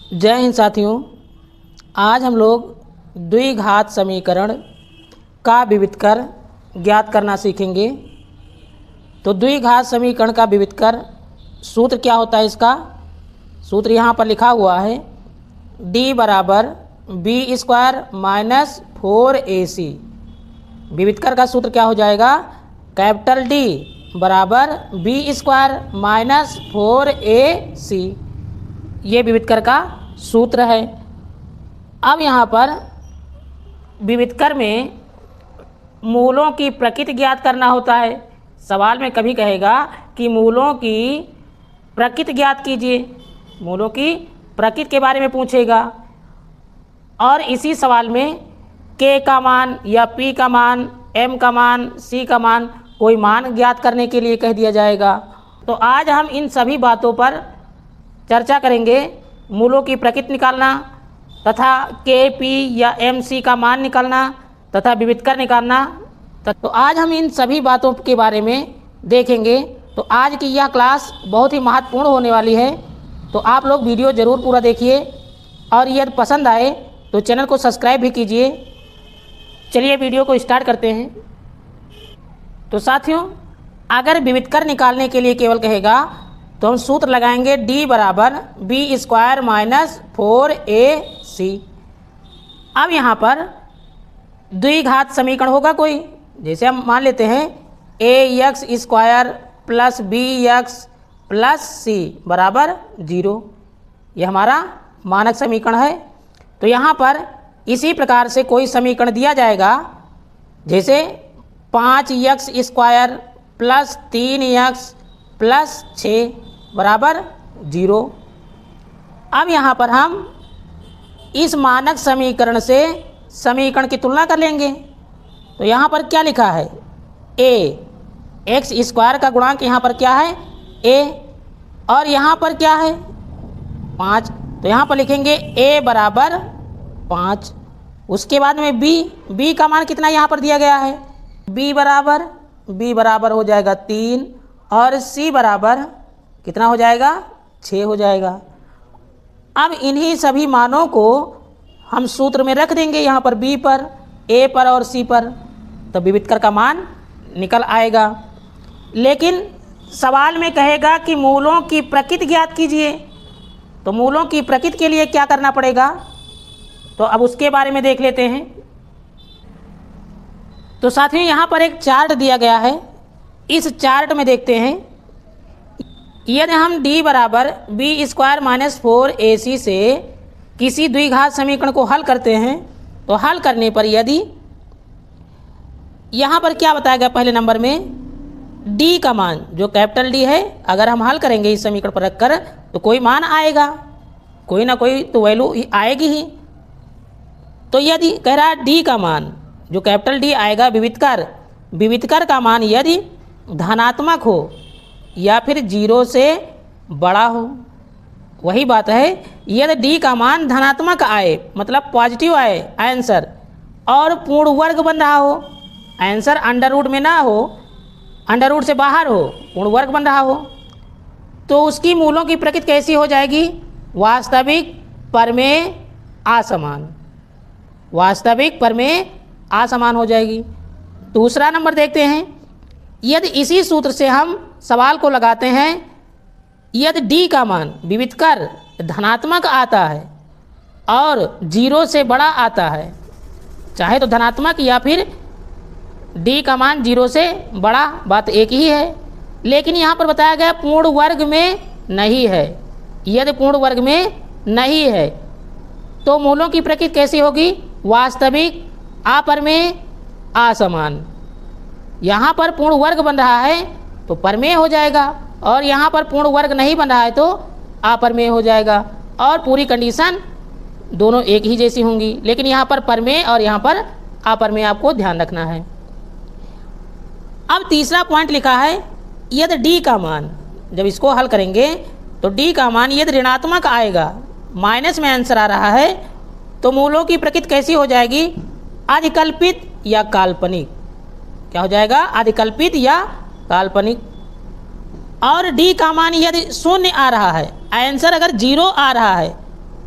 जय हिंद साथियों। आज हम लोग द्विघात समीकरण का विविधकर ज्ञात करना सीखेंगे। तो द्विघात समीकरण का विविधकर सूत्र क्या होता है? इसका सूत्र यहाँ पर लिखा हुआ है, d बराबर बी स्क्वायर माइनस 4ac। विविधकर का सूत्र क्या हो जाएगा? कैपिटल D बराबर बी स्क्वायर माइनस 4ac। ये विविधकर का सूत्र है। अब यहाँ पर विविधकर में मूलों की प्रकृति ज्ञात करना होता है। सवाल में कभी कहेगा कि मूलों की प्रकृति ज्ञात कीजिए, मूलों की प्रकृति के बारे में पूछेगा। और इसी सवाल में k का मान या p का मान, m का मान, c का मान, कोई मान ज्ञात करने के लिए कह दिया जाएगा। तो आज हम इन सभी बातों पर चर्चा करेंगे। मूलों की प्रकृति निकालना तथा k, p या m, c का मान निकालना तथा विविधकर निकालना। तो आज हम इन सभी बातों के बारे में देखेंगे। तो आज की यह क्लास बहुत ही महत्वपूर्ण होने वाली है। तो आप लोग वीडियो ज़रूर पूरा देखिए और यदि पसंद आए तो चैनल को सब्सक्राइब भी कीजिए। चलिए वीडियो को स्टार्ट करते हैं। तो साथियों, अगर विविधकर निकालने के लिए केवल कहेगा तो हम सूत्र लगाएंगे d बराबर बी स्क्वायर माइनस 4ac। अब यहाँ पर द्विघात समीकरण होगा कोई, जैसे हम मान लेते हैं ax square plus bx plus c बराबर 0। यह हमारा मानक समीकरण है। तो यहाँ पर इसी प्रकार से कोई समीकरण दिया जाएगा, जैसे 5x square plus 3x plus 6 बराबर 0। अब यहाँ पर हम इस मानक समीकरण से समीकरण की तुलना कर लेंगे। तो यहाँ पर क्या लिखा है? a, x स्क्वायर का गुणांक यहाँ पर क्या है? a, और यहाँ पर क्या है? 5। तो यहाँ पर लिखेंगे a बराबर 5। उसके बाद में b का मान कितना यहाँ पर दिया गया है? b बराबर हो जाएगा 3 और c बराबर कितना हो जाएगा? 6 हो जाएगा। अब इन्हीं सभी मानों को हम सूत्र में रख देंगे, यहाँ पर b पर, a पर और c पर। तो विविधकर का मान निकल आएगा। लेकिन सवाल में कहेगा कि मूलों की प्रकृति ज्ञात कीजिए। तो मूलों की प्रकृति के लिए क्या करना पड़ेगा? तो अब उसके बारे में देख लेते हैं। तो साथियों, यहाँ पर एक चार्ट दिया गया है। इस चार्ट में देखते हैं, यदि हम d बराबर बी स्क्वायर माइनस 4ac से किसी द्विघात समीकरण को हल करते हैं, तो हल करने पर यदि यहाँ पर क्या बताया गया? पहले नंबर में d का मान जो कैपिटल D है, अगर हम हल करेंगे इस समीकरण पर रखकर तो कोई मान आएगा, कोई ना कोई तो वैल्यू आएगी ही। तो यदि कह रहा है d का मान जो कैपिटल D आएगा विविधकर का मान यदि धनात्मक हो या फिर 0 से बड़ा हो। वही बात है, यदि d का मान धनात्मक आए मतलब पॉजिटिव आए आंसर, और पूर्ण वर्ग बन रहा हो, आंसर अंडर रूट में ना हो, अंडर रूट से बाहर हो, पूर्ण वर्ग बन रहा हो, तो उसकी मूलों की प्रकृति कैसी हो जाएगी? वास्तविक, परमेय, असमान। वास्तविक, परमेय, असमान हो जाएगी। दूसरा नंबर देखते हैं, यदि इसी सूत्र से हम सवाल को लगाते हैं, यदि d का मान विविधकर धनात्मक आता है और 0 से बड़ा आता है, चाहे तो धनात्मक या फिर d का मान 0 से बड़ा, बात एक ही है। लेकिन यहाँ पर बताया गया पूर्ण वर्ग में नहीं है। यदि पूर्ण वर्ग में नहीं है तो मूलों की प्रकृति कैसी होगी? वास्तविक, अपरमेय, असमान। यहाँ पर पूर्ण वर्ग बन रहा है तो परमेय हो जाएगा, और यहाँ पर पूर्ण वर्ग नहीं बन रहा है तो अपरमेय हो जाएगा। और पूरी कंडीशन दोनों एक ही जैसी होंगी, लेकिन यहाँ पर परमेय और यहाँ पर अपरमेय आपको ध्यान रखना है। अब तीसरा पॉइंट लिखा है, यदि d का मान, जब इसको हल करेंगे तो d का मान यदि ऋणात्मक आएगा, माइनस में आंसर आ रहा है, तो मूलों की प्रकृति कैसी हो जाएगी? अधिकल्पित या काल्पनिक। क्या हो जाएगा? अधिकल्पित या काल्पनिक। और d का मान यदि 0 आ रहा है, आंसर अगर 0 आ रहा है,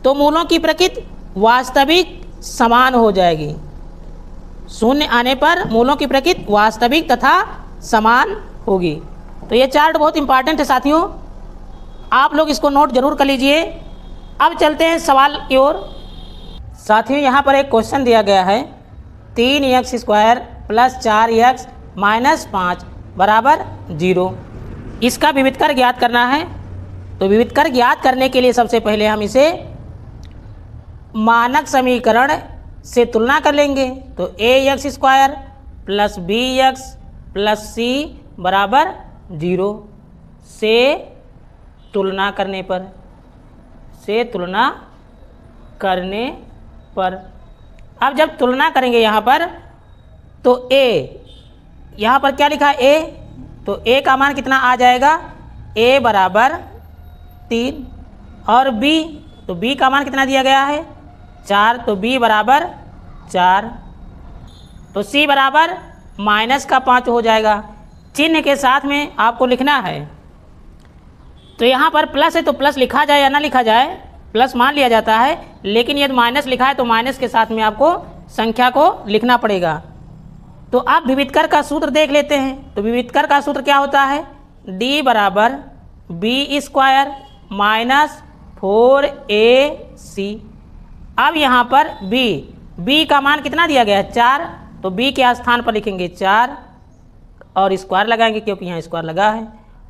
तो मूलों की प्रकृति वास्तविक समान हो जाएगी। शून्य आने पर मूलों की प्रकृति वास्तविक तथा समान होगी। तो ये चार्ट बहुत इंपॉर्टेंट है साथियों, आप लोग इसको नोट जरूर कर लीजिए। अब चलते हैं सवाल की ओर। साथियों यहाँ पर एक क्वेश्चन दिया गया है 3x² + 4x - 5 बराबर 0। इसका विविधकर ज्ञात करना है। तो विविधकर ज्ञात करने के लिए सबसे पहले हम इसे मानक समीकरण से तुलना कर लेंगे। तो ax² + bx + c बराबर 0 से तुलना करने पर अब जब तुलना करेंगे यहाँ पर तो a, यहाँ पर क्या लिखा है a, तो a का मान कितना आ जाएगा, a बराबर 3 और b, तो b का मान कितना दिया गया है 4, तो b बराबर 4, तो c बराबर -5 हो जाएगा। चिन्ह के साथ में आपको लिखना है। तो यहाँ पर प्लस है तो प्लस लिखा जाए या ना लिखा जाए, प्लस मान लिया जाता है, लेकिन यदि माइनस लिखा है तो माइनस के साथ में आपको संख्या को लिखना पड़ेगा। तो आप विविधकर का सूत्र देख लेते हैं। तो विविधकर का सूत्र क्या होता है, d बराबर b² - 4ac। अब यहाँ पर b का मान कितना दिया गया है 4, तो b के स्थान पर लिखेंगे 4 और स्क्वायर लगाएंगे क्योंकि यहाँ स्क्वायर लगा है,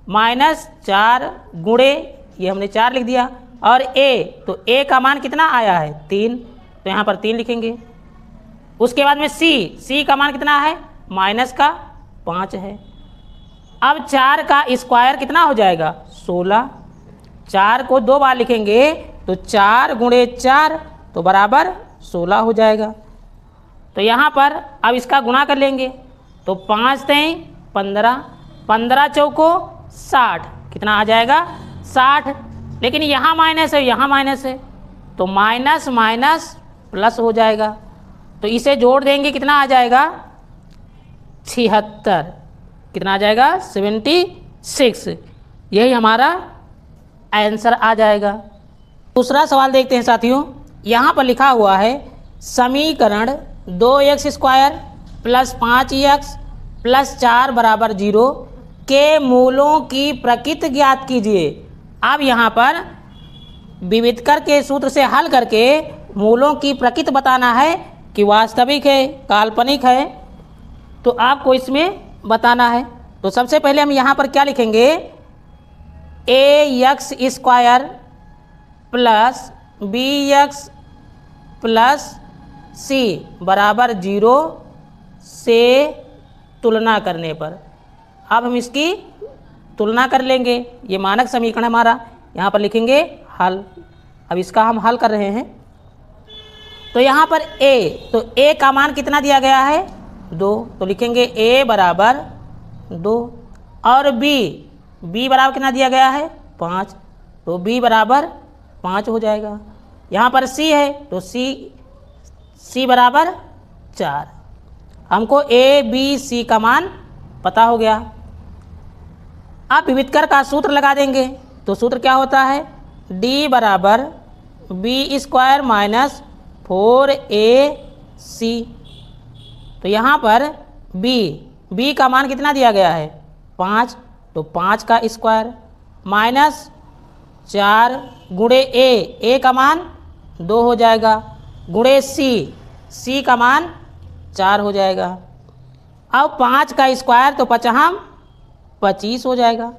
-4 गुणे, ये हमने 4 लिख दिया, और a, तो a का मान कितना आया है 3, तो यहाँ पर 3 लिखेंगे। उसके बाद में c का मान कितना है -5 है। अब 4 का स्क्वायर कितना हो जाएगा 16, 4 को 2 बार लिखेंगे तो 4 गुणे 4 तो बराबर 16 हो जाएगा। तो यहाँ पर अब इसका गुणा कर लेंगे तो 5 3 15, 15 चौको 60, कितना आ जाएगा 60, लेकिन यहाँ माइनस है यहाँ माइनस है तो माइनस माइनस प्लस हो जाएगा। तो इसे जोड़ देंगे कितना आ जाएगा 76, कितना आ जाएगा 76, यही हमारा आंसर आ जाएगा। दूसरा सवाल देखते हैं साथियों। यहाँ पर लिखा हुआ है समीकरण 2x² + 5x + 4 बराबर 0 के मूलों की प्रकृति ज्ञात कीजिए। अब यहाँ पर विविधकर के सूत्र से हल करके मूलों की प्रकृति बताना है कि वास्तविक है काल्पनिक है, तो आपको इसमें बताना है। तो सबसे पहले हम यहाँ पर क्या लिखेंगे, ax² + bx + c बराबर 0 से तुलना करने पर। अब हम इसकी तुलना कर लेंगे, ये मानक समीकरण हमारा, यहाँ पर लिखेंगे हल। अब इसका हम हल कर रहे हैं। तो यहाँ पर a, तो a का मान कितना दिया गया है 2, तो लिखेंगे a बराबर 2, और b बराबर कितना दिया गया है 5, तो b बराबर 5 हो जाएगा। यहाँ पर c है तो c बराबर 4। हमको a b c का मान पता हो गया। अब विविधकर का सूत्र लगा देंगे। तो सूत्र क्या होता है, d बराबर b² - 4ac। तो यहाँ पर b का मान कितना दिया गया है 5, तो 5 का स्क्वायर -4 गुणे a का मान 2 हो जाएगा, गुणे c का मान 4 हो जाएगा। अब 5 का स्क्वायर तो 5 25 हो जाएगा।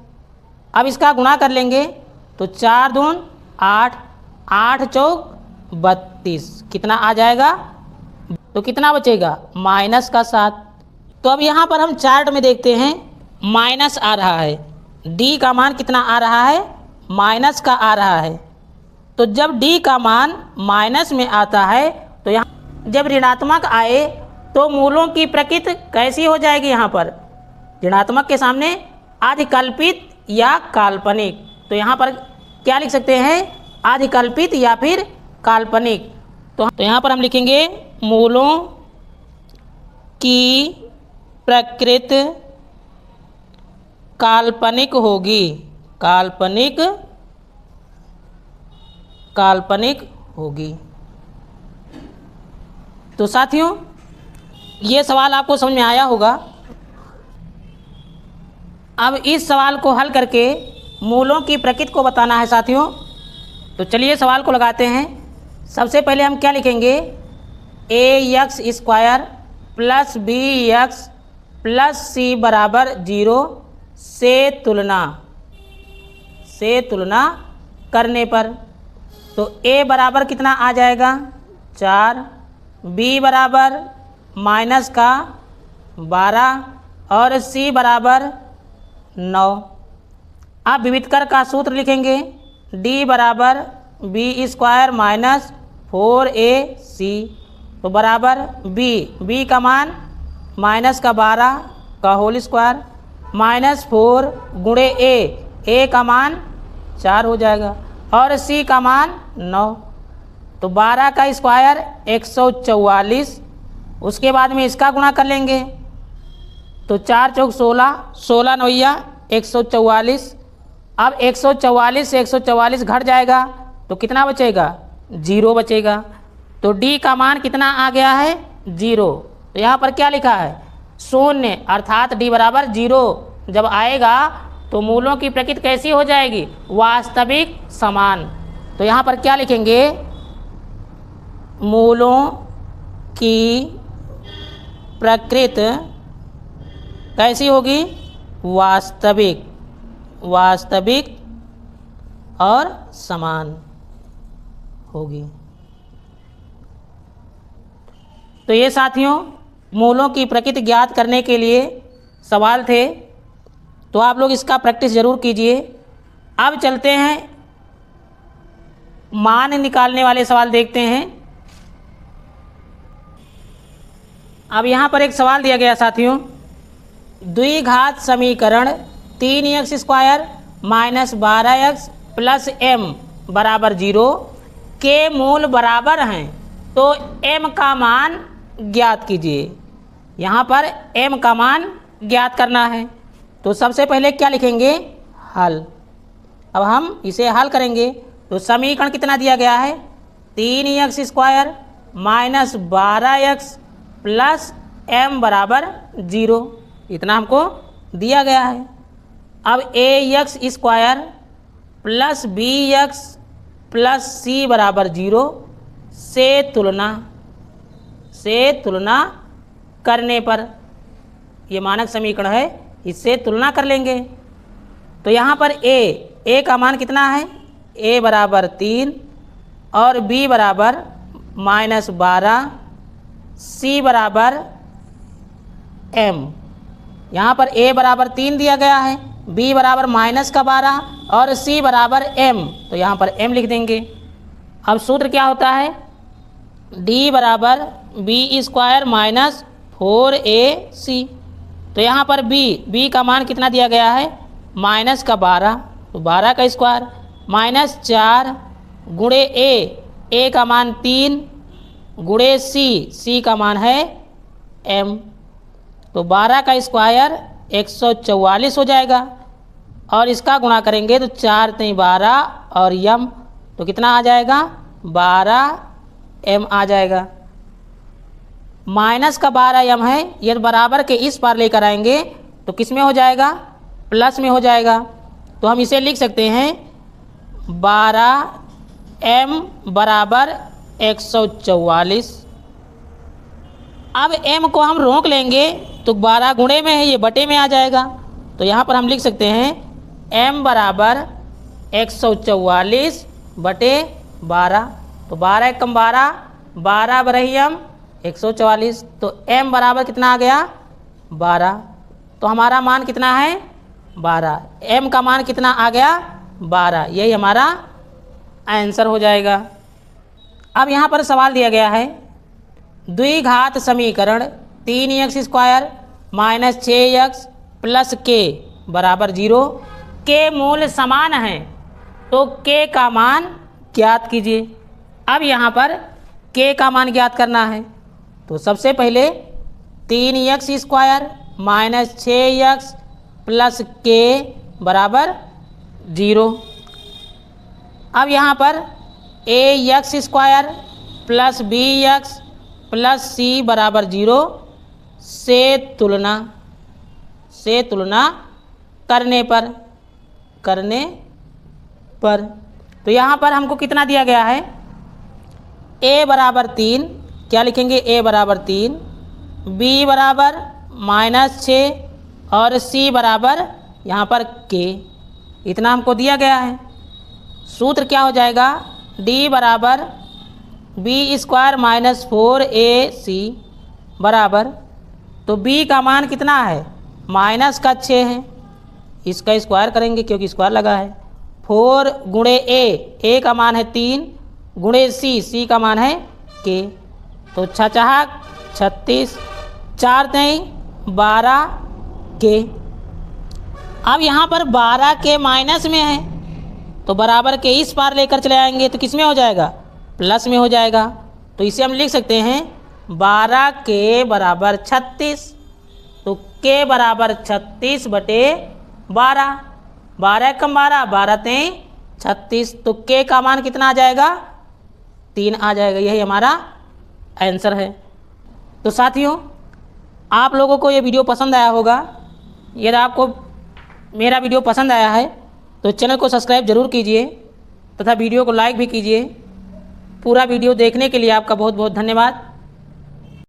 अब इसका गुणा कर लेंगे तो 4 दून 8, 8 चौक 32, कितना आ जाएगा, तो कितना बचेगा -7। तो अब यहाँ पर हम चार्ट में देखते हैं माइनस आ रहा है, d का मान कितना आ रहा है माइनस का आ रहा है। तो जब d का मान माइनस में आता है तो यहाँ जब ऋणात्मक आए तो मूलों की प्रकृति कैसी हो जाएगी, यहाँ पर ऋणात्मक के सामने आधिकल्पित या काल्पनिक। तो यहाँ पर क्या लिख सकते हैं, आधिकल्पित या फिर काल्पनिक। तो यहाँ पर हम लिखेंगे मूलों की प्रकृति काल्पनिक होगी, काल्पनिक होगी। तो साथियों, ये सवाल आपको समझ में आया होगा। अब इस सवाल को हल करके मूलों की प्रकृति को बताना है साथियों। तो चलिए सवाल को लगाते हैं। सबसे पहले हम क्या लिखेंगे, ax² plus bx plus c बराबर 0 से तुलना करने पर। तो a बराबर कितना आ जाएगा 4, b बराबर माइनस का 12 और c बराबर 9। अब विविधकर का सूत्र लिखेंगे, d बराबर b² माइनस 4ac तो बराबर b का मान माइनस का 12 का होल स्क्वायर माइनस 4 गुणे a का मान 4 हो जाएगा और c का मान 9। तो 12 का स्क्वायर 144, उसके बाद में इसका गुणा कर लेंगे तो 4 चौक 16, 16 नौया 144। अब 144 से 144 घट जाएगा तो कितना बचेगा 0 बचेगा। तो d का मान कितना आ गया है 0। तो यहाँ पर क्या लिखा है 0, अर्थात d बराबर 0 जब आएगा तो मूलों की प्रकृति कैसी हो जाएगी, वास्तविक समान। तो यहाँ पर क्या लिखेंगे, मूलों की प्रकृति कैसी होगी, वास्तविक और समान होगी। तो ये साथियों मूलों की प्रकृति ज्ञात करने के लिए सवाल थे, तो आप लोग इसका प्रैक्टिस ज़रूर कीजिए। अब चलते हैं मान निकालने वाले सवाल देखते हैं। अब यहाँ पर एक सवाल दिया गया साथियों, द्विघात समीकरण 3x² minus 12x plus m बराबर 0 के मूल बराबर हैं, तो m का मान ज्ञात कीजिए। यहाँ पर m का मान ज्ञात करना है। तो सबसे पहले क्या लिखेंगे, हल। अब हम इसे हल करेंगे तो समीकरण कितना दिया गया है 3x² minus 12x plus m बराबर 0, इतना हमको दिया गया है। अब ax² plus bx plus c बराबर 0 से तुलना करने पर, ये मानक समीकरण है, इससे तुलना कर लेंगे। तो यहाँ पर a का मान कितना है, a बराबर 3 और b बराबर माइनस 12, c बराबर m। यहाँ पर a बराबर 3 दिया गया है, b बराबर माइनस का 12 और c बराबर m, तो यहाँ पर m लिख देंगे। अब सूत्र क्या होता है, d बराबर b² माइनस 4ac। तो यहाँ पर b का मान कितना दिया गया है माइनस का 12, तो 12 का स्क्वायर माइनस 4 गुणे a का मान 3 गुणे c का मान है m। तो 12 का स्क्वायर 144 हो जाएगा और इसका गुणा करेंगे तो 4 3 12 और m, तो कितना आ जाएगा 12m आ जाएगा। माइनस का 12m है, यदि बराबर के इस पार लेकर आएंगे तो किस में हो जाएगा, प्लस में हो जाएगा। तो हम इसे लिख सकते हैं 12m बराबर 144। अब m को हम रोक लेंगे तो 12 गुणे में है, ये बटे में आ जाएगा। तो यहाँ पर हम लिख सकते हैं m बराबर 144 बटे 12। तो 12 एकम 12, 12 बरही m 144, तो m बराबर कितना आ गया 12। तो हमारा मान कितना है 12, m का मान कितना आ गया 12, यही हमारा आंसर हो जाएगा। अब यहाँ पर सवाल दिया गया है, द्विघात समीकरण 3x² minus 6x plus k बराबर 0 के मूल समान हैं, तो k का मान ज्ञात कीजिए। अब यहाँ पर k का मान ज्ञात करना है, तो सबसे पहले 3x² minus 6x plus k बराबर 0। अब यहाँ पर A X square plus B X plus C बराबर 0 से तुलना करने पर तो यहाँ पर हमको कितना दिया गया है, a बराबर 3, क्या लिखेंगे, a बराबर 3, b बराबर -6 और c बराबर यहाँ पर k, इतना हमको दिया गया है। सूत्र क्या हो जाएगा, d बराबर b स्क्वायर -4ac बराबर, तो b का मान कितना है, -6 है, इसका स्क्वायर करेंगे क्योंकि स्क्वायर लगा है। 4 गुणे a का मान है 3 गुणे c का मान है k, तो 36 4 3 12 k। अब यहाँ पर 12 के माइनस में है तो बराबर के इस पार लेकर चले आएंगे तो किस में हो जाएगा, प्लस में हो जाएगा। तो इसे हम लिख सकते हैं 12 के बराबर 36, तो k बराबर 36 बटे 12, 12 कम 12, 12 3 36, तो k का मान कितना आ जाएगा, 3 आ जाएगा। यही हमारा आंसर है। तो साथियों, आप लोगों को ये वीडियो पसंद आया होगा। यदि आपको मेरा वीडियो पसंद आया है तो चैनल को सब्सक्राइब जरूर कीजिए तथा वीडियो को लाइक भी कीजिए। पूरा वीडियो देखने के लिए आपका बहुत बहुत धन्यवाद।